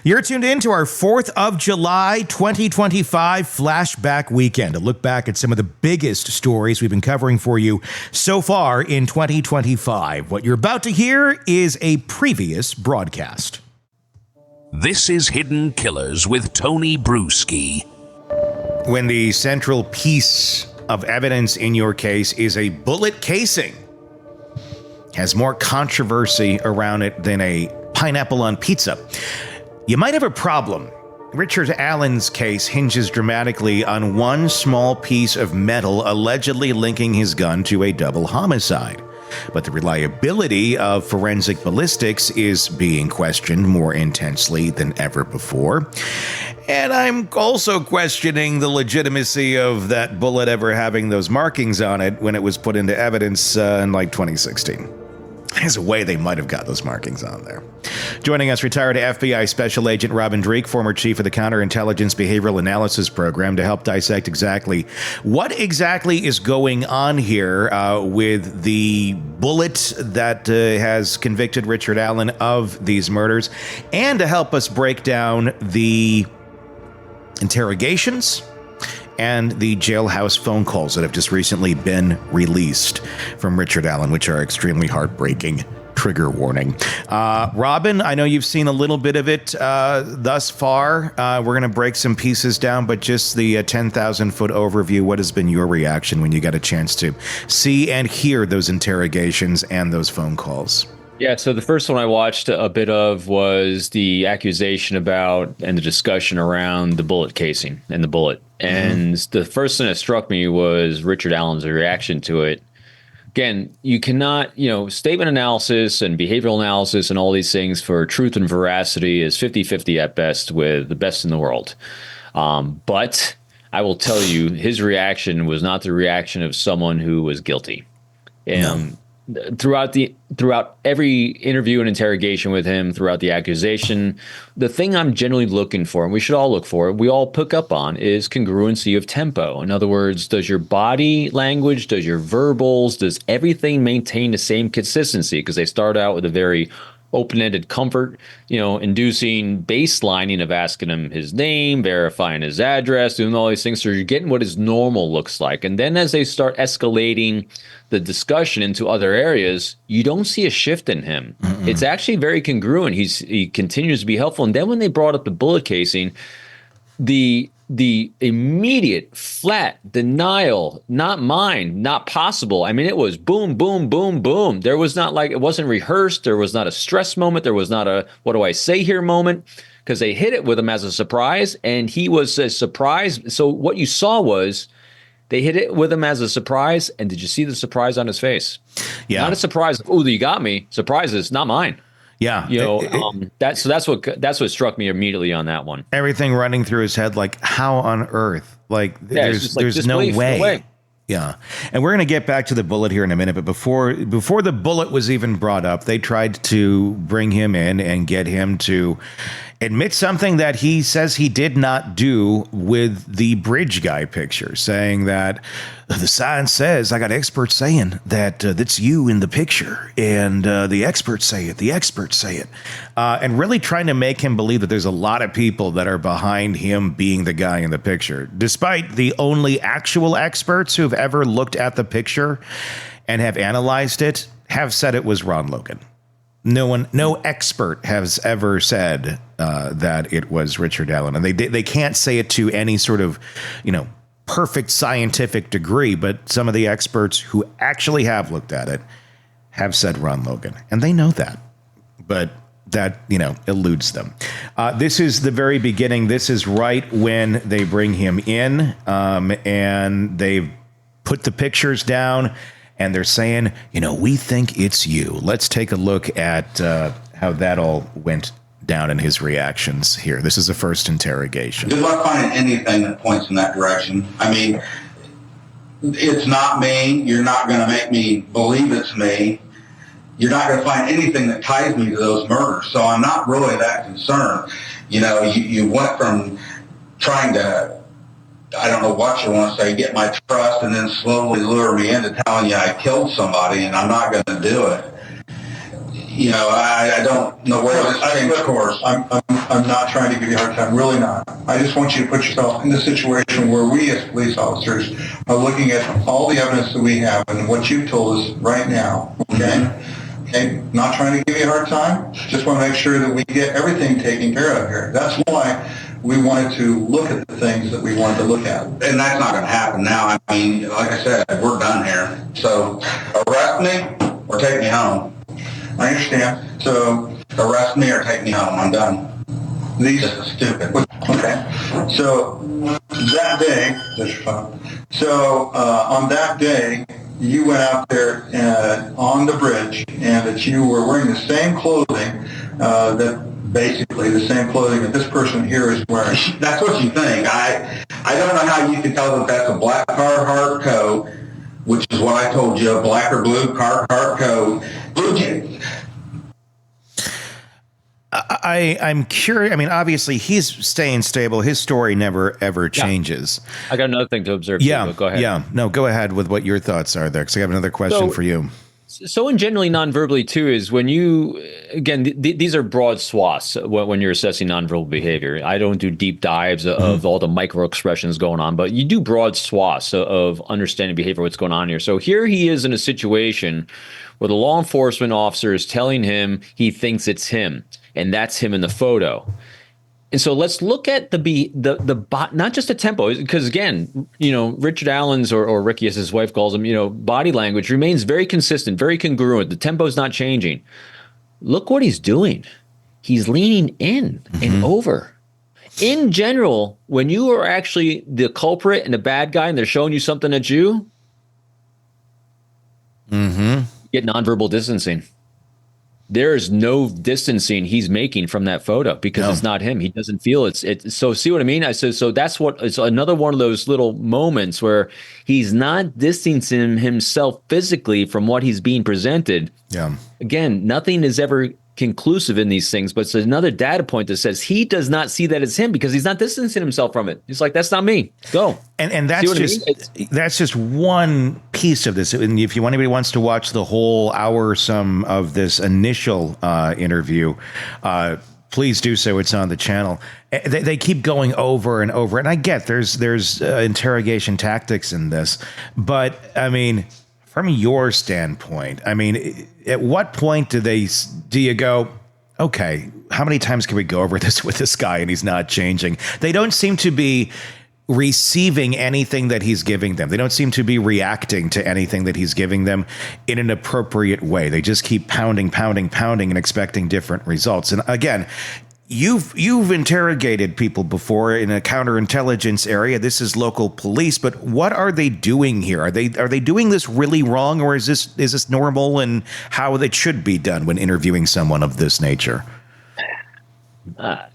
You're tuned in to our 4th of July 2025 flashback weekend, a look back at some of the biggest stories we've been covering for you so far in 2025. What you're about to hear is a previous broadcast. This is Hidden Killers with Tony Brueski. When the central piece of evidence in your case is a bullet casing, has more controversy around it than a pineapple on pizza, you might have a problem. Richard Allen's case hinges dramatically on one small piece of metal allegedly linking his gun to a double homicide. But the reliability of forensic ballistics is being questioned more intensely than ever before. And I'm also questioning the legitimacy of that bullet ever having those markings on it when it was put into evidence in 2016. There's a way they might have got those markings on there. Joining us, retired FBI Special Agent Robin Dreeke, former chief of the Counterintelligence Behavioral Analysis Program, to help dissect what exactly is going on here with the bullet that has convicted Richard Allen of these murders, and to help us break down the interrogations and the jailhouse phone calls that have just recently been released from Richard Allen, which are extremely heartbreaking. Trigger warning. Robin, I know you've seen a little bit of it thus far. We're going to break some pieces down, but just the 10,000-foot overview, what has been your reaction when you got a chance to see and hear those interrogations and those phone calls? Yeah, so the first one I watched a bit of was the accusation about and the discussion around the bullet casing and the bullet. And the first thing that struck me was Richard Allen's reaction to it. Again, you cannot, statement analysis and behavioral analysis and all these things for truth and veracity is 50-50 at best with the best in the world. But I will tell you, his reaction was not the reaction of someone who was guilty. And throughout every interview and interrogation with him, throughout the accusation, the thing I'm generally looking for, and we should all look for, we all pick up on, is congruency of tempo. In other words, does your body language, does your verbals, does everything maintain the same consistency? Because they start out with a very open-ended comfort, inducing baselining of asking him his name, verifying his address, doing all these things. So you're getting what his normal looks like. And then as they start escalating the discussion into other areas, you don't see a shift in him. It's actually very congruent. He continues to be helpful. And then when they brought up the bullet casing, the immediate flat denial, not mine, not possible. I mean, it was boom, boom, boom, boom. There was not it wasn't rehearsed. There was not a stress moment. There was not a, what do I say here moment, because they hit it with him as a surprise and he was a surprise. So what you saw was they hit it with him as a surprise. And did you see the surprise on his face? Yeah. Not a surprise. Oh, you got me. Surprises, not mine. Yeah. That's what struck me immediately on that one. Everything running through his head, like, how on earth? There's no way. Yeah. And we're going to get back to the bullet here in a minute. But before the bullet was even brought up, they tried to bring him in and get him to admit something that he says he did not do with the bridge guy picture, saying that the sign says, I got experts saying that that's you in the picture, and the experts say it, and really trying to make him believe that there's a lot of people that are behind him being the guy in the picture, despite the only actual experts who've ever looked at the picture and have analyzed it have said it was Ron Logan. No expert has ever said that it was Richard Allen, and they can't say it to any sort of, perfect scientific degree. But some of the experts who actually have looked at it have said Ron Logan, and they know that, but that eludes them. This is the very beginning. This is right when they bring him in, and they've put the pictures down. And they're saying, we think it's you. Let's take a look at how that all went down in his reactions here. This is the first interrogation. Good luck finding anything that points in that direction. I mean, it's not me. You're not going to make me believe it's me. You're not going to find anything that ties me to those murders. So I'm not really that concerned. You went from trying to, I don't know what you want to say, get my trust, and then slowly lure me into telling you I killed somebody and I'm not going to do it. I don't know where this changed course. I'm not trying to give you a hard time, really not. I just want you to put yourself in the situation where we as police officers are looking at all the evidence that we have and what you've told us right now, okay? Okay, not trying to give you a hard time, just want to make sure that we get everything taken care of here. That's why we wanted to look at the things that we wanted to look at. And that's not going to happen now. I mean, like I said, we're done here. So arrest me or take me home. I understand. So arrest me or take me home. I'm done. These are stupid. Okay. So that day, on that day, you went out there on the bridge, and that you were wearing the same clothing basically the same clothing that this person here is wearing. That's what you think. I don't know how you can tell that that's a black Carhartt coat, which is what I told you, a black or blue Carhartt coat. Blue jeans. I'm curious. I mean, obviously, he's staying stable. His story never, ever changes. I got another thing to observe. Yeah. Go ahead. Yeah. No, go ahead with what your thoughts are there, because I have another question for you. So in generally non-verbally too is when you, again, these are broad swaths when you're assessing nonverbal behavior. I don't do deep dives of all the micro expressions going on, but you do broad swaths of understanding behavior, what's going on here. So here he is in a situation where the law enforcement officer is telling him he thinks it's him, and that's him in the photo. And so let's look at not just the tempo, because again, Richard Allen's or Ricky, as his wife calls him, body language remains very consistent, very congruent. The tempo is not changing. Look what he's doing. He's leaning in and over. In general, when you are actually the culprit and the bad guy, and they're showing you something at you, get nonverbal distancing. There is no distancing he's making from that photo because it's not him. He doesn't feel it's so see what I mean? I said, so that's what it's another one of those little moments where he's not distancing himself physically from what he's being presented. Yeah. Again, nothing is ever conclusive in these things, but it's another data point that says he does not see that as him because he's not distancing himself from it. He's like, that's not me. Go. And that's just one piece of this. And if anybody wants to watch the whole hour some of this initial interview, please do so. It's on the channel. They keep going over and over. And I get there's interrogation tactics in this, but I mean, from your standpoint, I mean, at what point do you go, okay, how many times can we go over this with this guy and he's not changing? They don't seem to be receiving anything that he's giving them. They don't seem to be reacting to anything that he's giving them in an appropriate way. They just keep pounding and expecting different results. And again, You've interrogated people before in a counterintelligence area. This is local police, but what are they doing here? Are they doing this really wrong, or is this normal and how it should be done when interviewing someone of this nature?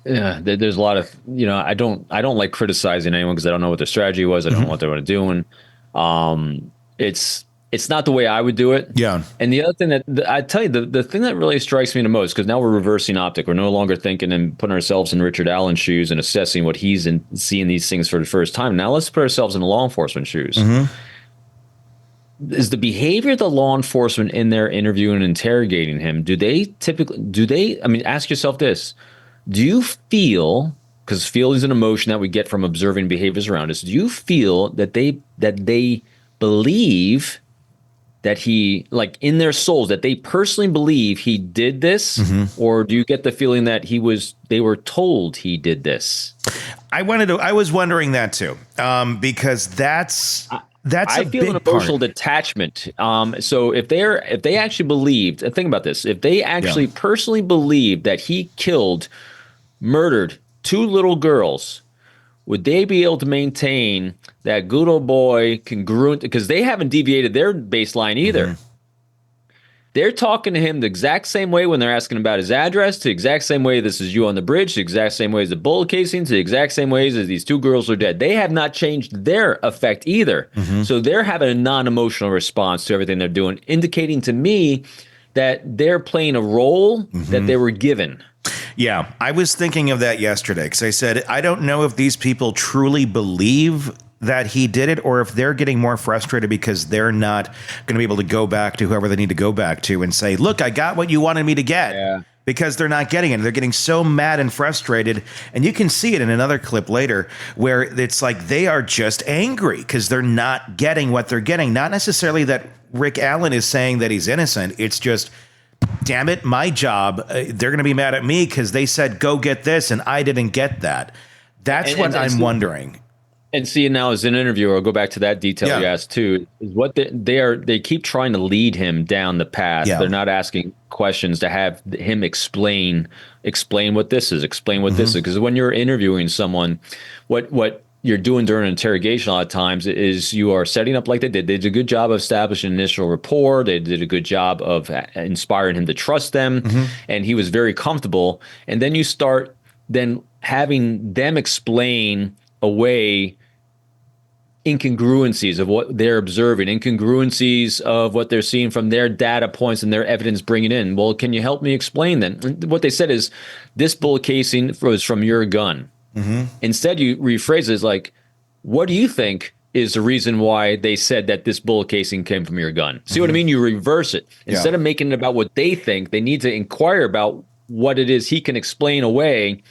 There's a lot of I don't like criticizing anyone because I don't know what their strategy was. I don't know what they were doing. It's not the way I would do it. Yeah. And the other thing that I tell you, the thing that really strikes me the most, because now we're reversing optic. We're no longer thinking and putting ourselves in Richard Allen's shoes and assessing what he's seeing these things for the first time. Now let's put ourselves in law enforcement shoes. Is the behavior of the law enforcement in their interviewing and interrogating him, ask yourself this. Do you feel, because feeling is an emotion that we get from observing behaviors around us, do you feel that they believe that he, like in their souls, that they personally believe he did this, or do you get the feeling that they were told he did this? I was wondering that too, because that's I feel an emotional detachment. So if they actually believed, think about this, if they actually personally believed that he murdered two little girls, would they be able to maintain that good old boy congruent? Because they haven't deviated their baseline either. They're talking to him the exact same way when they're asking about his address, to the exact same way this is you on the bridge, to the exact same way as the bullet casing, to the exact same ways as these two girls are dead. They have not changed their effect either. So they're having a non-emotional response to everything they're doing, indicating to me that they're playing a role that they were given. Yeah, I was thinking of that yesterday because I said, I don't know if these people truly believe that he did it, or if they're getting more frustrated because they're not going to be able to go back to whoever they need to go back to and say, look, I got what you wanted me to get. Yeah. Because they're not getting it. They're getting so mad and frustrated. And you can see it in another clip later where it's like they are just angry because they're not getting what they're getting. Not necessarily that Rick Allen is saying that he's innocent. It's just, damn it, my job. They're going to be mad at me because they said, go get this, and I didn't get that. That's what I'm wondering. And see, now as an interviewer, I'll go back to that detail you asked too, is what they keep trying to lead him down the path. They're not asking questions to have him explain what this is, explain what this is. Because when you're interviewing someone, what you're doing during an interrogation a lot of times is you are setting up like they did. They did a good job of establishing initial rapport. They did a good job of inspiring him to trust them. And he was very comfortable. And then you start then having them explain away incongruencies of what they're observing, incongruencies of what they're seeing from their data points and their evidence bringing in. Well, can you help me explain then? What they said is, this bullet casing was from your gun. Instead, you rephrase it as like, what do you think is the reason why they said that this bullet casing came from your gun? See what I mean? You reverse it. Instead of making it about what they think, they need to inquire about what it is he can explain away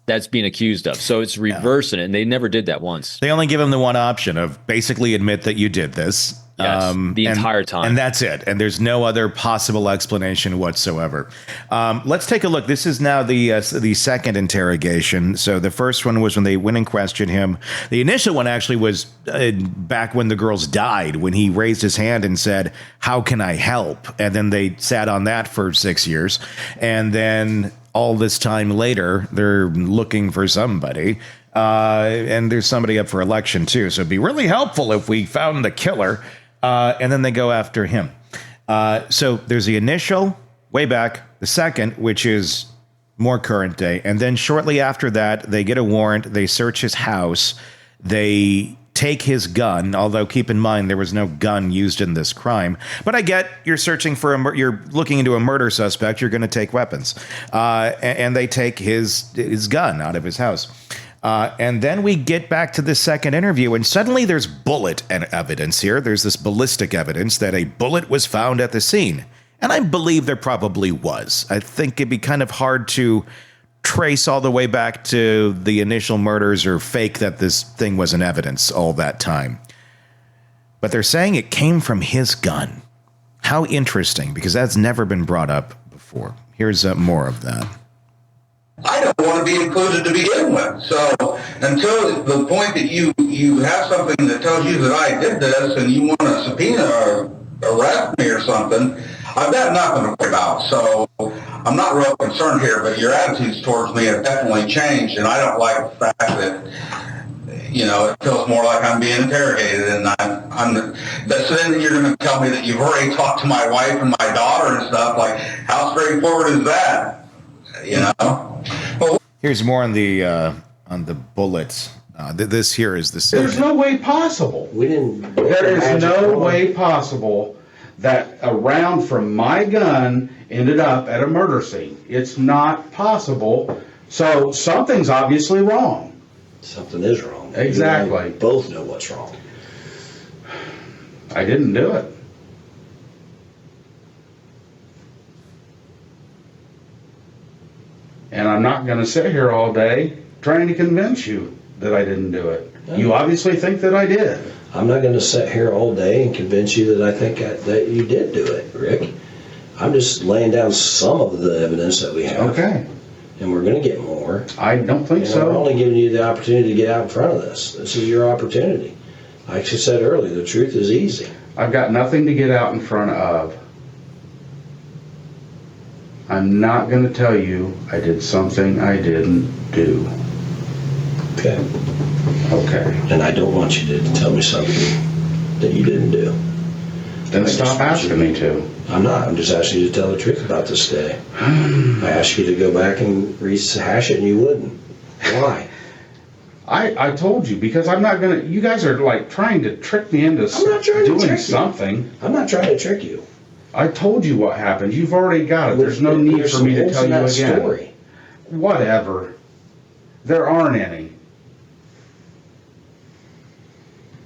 that's being accused of. So it's reversing it, and they never did that once. They only give him the one option of basically admit that you did this. Yes, the entire time. And that's it. And there's no other possible explanation whatsoever. Let's take a look. This is now the second interrogation. So the first one was when they went and questioned him. The initial one actually was back when the girls died, when he raised his hand and said, how can I help? And then they sat on that for 6 years. And then all this time later, they're looking for somebody. And there's somebody up for election, too. So it'd be really helpful if we found the killer. And then they go after him. So there's the initial, way back, the second, which is more current day. And then shortly after that, they get a warrant. They search his house. They take his gun, although keep in mind there was no gun used in this crime. But I get you're searching for you're looking into a murder suspect. You're going to take weapons. And they take his gun out of his house. And then we get back to the second interview, and suddenly there's bullet evidence here. There's this ballistic evidence that a bullet was found at the scene. And I believe there probably was. I think it'd be kind of hard to trace all the way back to the initial murders or fake that this thing was in evidence all that time. But they're saying it came from his gun. How interesting, because that's never been brought up before. Here's more of that. I don't want to be included to begin with. So until the point that you have something that tells you that I did this and you want to subpoena or arrest me or something, I've got nothing to worry about. So I'm not real concerned here, but your attitudes towards me have definitely changed, and I don't like the fact that, it feels more like I'm being interrogated, and so then you're going to tell me that you've already talked to my wife and my daughter and stuff. Like, how straightforward is that? Well, here's more on the bullets. This here is the same. There's no way possible. There is no way possible that a round from my gun ended up at a murder scene. It's not possible. So something's obviously wrong. Something is wrong. Exactly. We both know what's wrong. I didn't do it. And I'm not going to sit here all day trying to convince you that I didn't do it. No. You obviously think that I did. I'm not going to sit here all day and convince you that I think that you did do it, Rick. I'm just laying down some of the evidence that we have. Okay. And we're going to get more. I don't think so. We're only giving you the opportunity to get out in front of this. This is your opportunity. Like I said earlier, the truth is easy. I've got nothing to get out in front of. I'm not going to tell you I did something I didn't do. Okay. Okay. And I don't want you to tell me something that you didn't do. Then stop asking me to. I'm not. I'm just asking you to tell the truth about this day. I asked you to go back and rehash it, and you wouldn't. Why? I told you, because I'm not going to... You guys are like trying to trick me into doing something. I'm not trying to trick you. I told you what happened. You've already got it. There's no need for me to tell you again. Story. Whatever. There aren't any.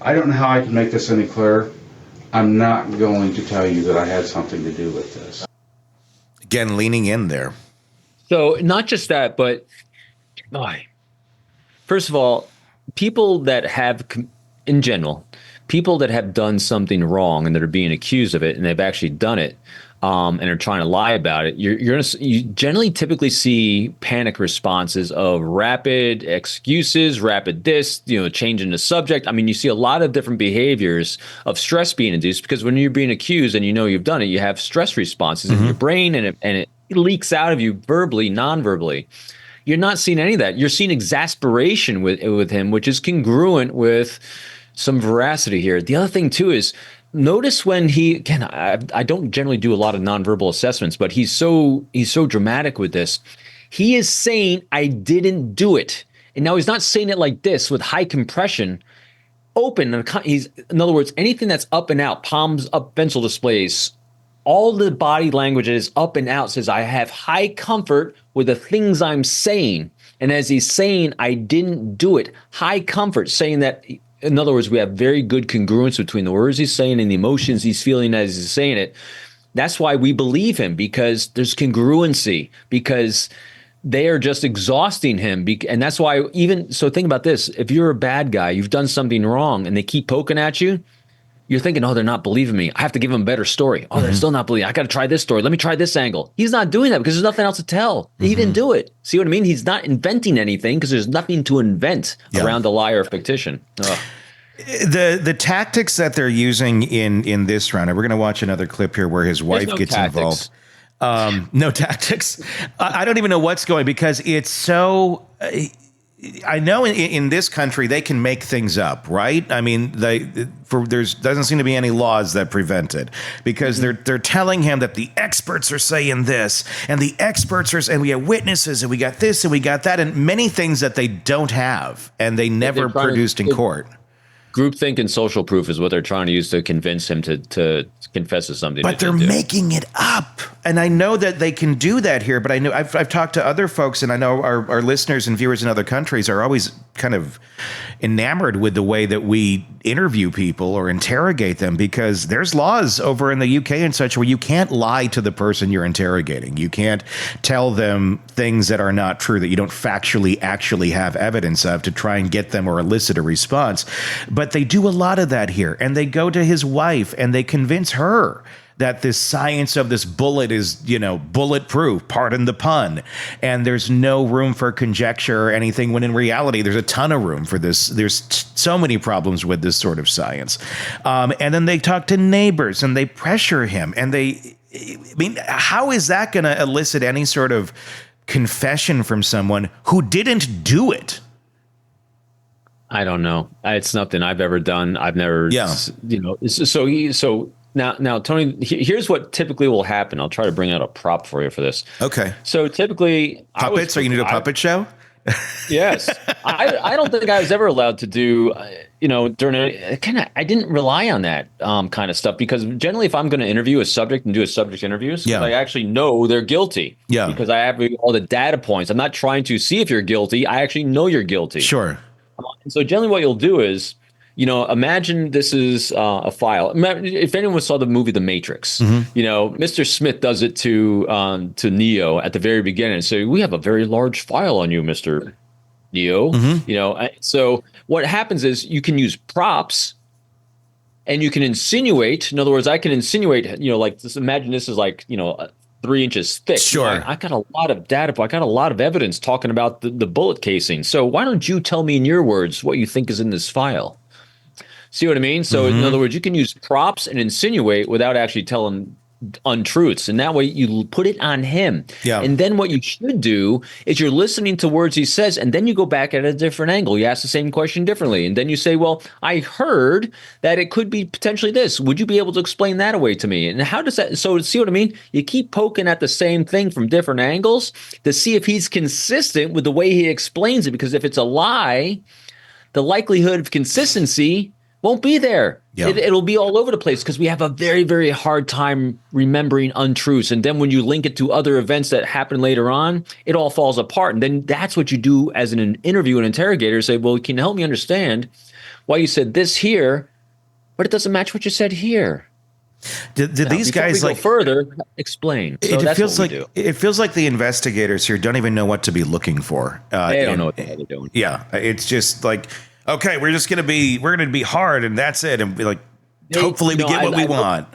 I don't know how I can make this any clearer. I'm not going to tell you that I had something to do with this. Again, leaning in there. So not just that, but first of all, people that have, in general, people that have done something wrong and that are being accused of it and they've actually done it, and are trying to lie about it, you generally typically see panic responses of rapid excuses, rapid changing the subject. I mean, you see a lot of different behaviors of stress being induced because when you're being accused and you know you've done it, you have stress responses in your brain and it leaks out of you verbally, non-verbally. You're not seeing any of that. You're seeing exasperation with him, which is congruent with some veracity here. The other thing too is, notice when I don't generally do a lot of nonverbal assessments, but he's so dramatic with this. He is saying, I didn't do it. And now he's not saying it like this with high compression, open. In other words, anything that's up and out, palms up, pencil displays, all the body language is up and out, says, I have high comfort with the things I'm saying. And as he's saying, I didn't do it, high comfort, saying that. In other words, we have very good congruence between the words he's saying and the emotions he's feeling as he's saying it. That's why we believe him, because there's congruency, because they are just exhausting him. And that's why think about this. If you're a bad guy, you've done something wrong and they keep poking at you, you're thinking, oh, they're not believing me. I have to give them a better story. Oh, they're still not believing. I got to try this story. Let me try this angle. He's not doing that because there's nothing else to tell. He didn't do it. See what I mean? He's not inventing anything because there's nothing to invent around a lie or fiction. The tactics that they're using in this round, and we're going to watch another clip here where his wife gets involved. No tactics. I don't even know what's going, because it's so. I know in this country they can make things up, right? I mean, doesn't seem to be any laws that prevent it, because they're telling him that the experts are saying this, and the experts are, and we have witnesses, and we got this, and we got that, and many things that they don't have, and they never produced in court. Groupthink and social proof is what they're trying to use to convince him to confess to something. But they're making it up. And I know that they can do that here, but I know I've talked to other folks, and I know our listeners and viewers in other countries are always kind of enamored with the way that we interview people or interrogate them, because there's laws over in the UK and such where you can't lie to the person you're interrogating. You can't tell them things that are not true, that you don't factually actually have evidence of, to try and get them or elicit a response. But they do a lot of that here, and they go to his wife and they convince her that this science of this bullet is, bulletproof, pardon the pun, and there's no room for conjecture or anything, when in reality, there's a ton of room for this. There's so many problems with this sort of science. And then they talk to neighbors and they pressure him, and how is that going to elicit any sort of confession from someone who didn't do it? I don't know. It's nothing I've ever done. I've never, Now, Tony, here's what typically will happen. I'll try to bring out a prop for you for this. Okay. So typically, puppets. Are you gonna do a puppet show? Yes. I don't think I was ever allowed to do, during I didn't rely on that kind of stuff, because generally, if I'm going to interview a subject and do a subject interviews, I actually know they're guilty. Yeah. Because I have all the data points. I'm not trying to see if you're guilty. I actually know you're guilty. Sure. And so generally, what you'll do is, imagine this is a file. If anyone saw the movie The Matrix, Mr. Smith does it to Neo at the very beginning. So we have a very large file on you, Mr. Neo. So what happens is you can use props, and you can insinuate. In other words, I can insinuate. Imagine this is 3 inches thick. Sure. I got a lot of data. I got a lot of evidence talking about the bullet casing. So why don't you tell me in your words what you think is in this file? See what I mean? So in other words, you can use props and insinuate without actually telling untruths. And that way you put it on him. Yeah. And then what you should do is you're listening to words he says, and then you go back at a different angle. You ask the same question differently. And then you say, well, I heard that it could be potentially this. Would you be able to explain that away to me? And how does that, so see what I mean? You keep poking at the same thing from different angles to see if he's consistent with the way he explains it. Because if it's a lie, the likelihood of consistency won't be there. Yep. It'll be all over the place because we have a very, very hard time remembering untruths. And then when you link it to other events that happen later on, it all falls apart. And then that's what you do as an interview, an interrogator, say, well, can you help me understand why you said this here, but it doesn't match what you said here? Did these guys go further explain? So it feels like the investigators here don't even know what to be looking for. They don't know what the hell they're doing. Yeah, it's just like, okay, we're gonna be hard, and that's it, and be like, hopefully we get what we want.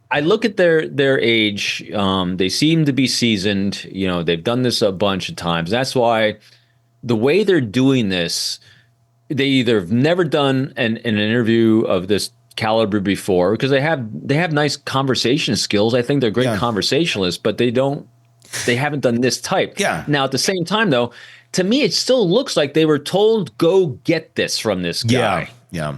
I look at their age. They seem to be seasoned. They've done this a bunch of times. That's why the way they're doing this, they either have never done an interview of this caliber before, because they have nice conversation skills. I think they're great conversationalists, but they haven't done this type. Yeah. Now at the same time though, to me it still looks like they were told, go get this from this guy. Yeah.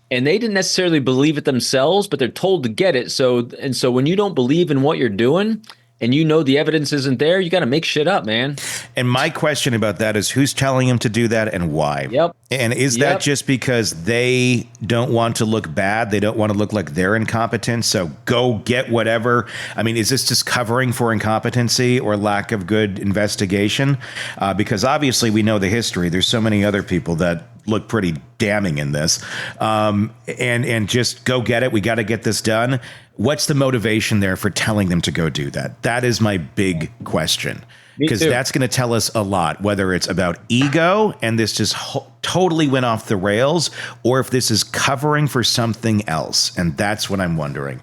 And they didn't necessarily believe it themselves, but they're told to get it. So when you don't believe in what you're doing and the evidence isn't there, you got to make shit up, man. And my question about that is, who's telling him to do that and why? Yep. And is that just because they don't want to look bad? They don't want to look like they're incompetent. So go get whatever. I mean, is this just covering for incompetency or lack of good investigation? Because obviously we know the history. There's so many other people that look pretty damning in this. And just go get it. We got to get this done. What's the motivation there for telling them to go do that? That is my big question. Because that's going to tell us a lot, whether it's about ego and this just totally went off the rails, or if this is covering for something else. And that's what I'm wondering.